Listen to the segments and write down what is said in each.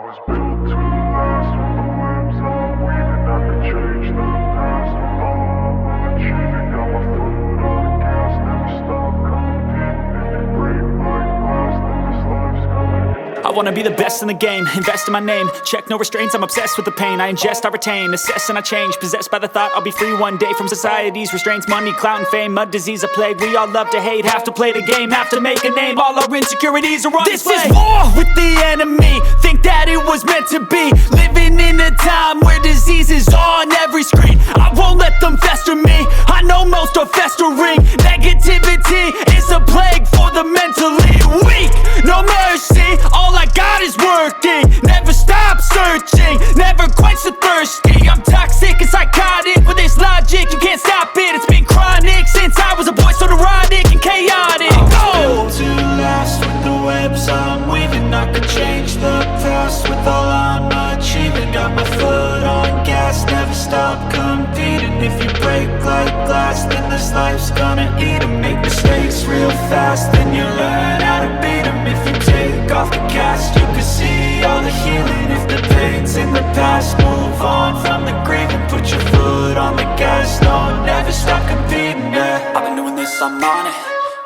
was built to last with the webs I'm weaving. I could change the past with all I'm achieving. Got my foot on the gas, never stop competing. If you break like glass, then this life's gonna end. I wanna be the best in the game, invest in my name. Check no restraints, I'm obsessed with the pain. I ingest, I retain, assess and I change. Possessed by the thought I'll be free one day from society's restraints. Money, clout and fame, mud, disease, a plague. We all love to hate, have to play the game, have to make a name. All our insecurities are on display. This is war with the enemy, think that it was meant to be. Living in a time where disease is on every screen. I won't let them fester me, I know most are festering. Negativity is a plague for the mentally weak. No mercy, all I got is working. Never stop searching, never quench the thirsty. I'm toxic and psychotic, with this logic you can't stop it. It's been chronic since I was a boy, so neurotic and chaotic. Built to last with the webs I'm weaving. I could change the past with all I'm achieving. Got my foot on gas, never stop competing. If you break like glass, then this life's gonna eat 'em. Make mistakes real fast, then you learn how to beat 'em. If you take off the cast, you can see all the healing. If the pain's in the past, move on from the grave and put your foot on the gas. No, never stop competing, yeah. I've been doing this, I'm on it.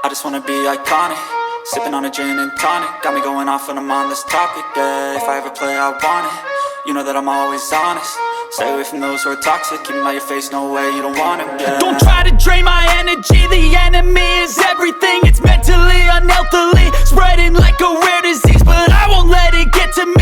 I just wanna be iconic. Sipping on a gin and tonic, got me going off when I'm on this topic, yeah. If I ever play, I want it. You know that I'm always honest. Stay away from those who are toxic. Keep them out your face, no way, you don't want them, yeah. Don't try to drain my energy, the enemy is everything. It's mentally, unhealthily, spreading like a rare disease. But I won't let it get to me.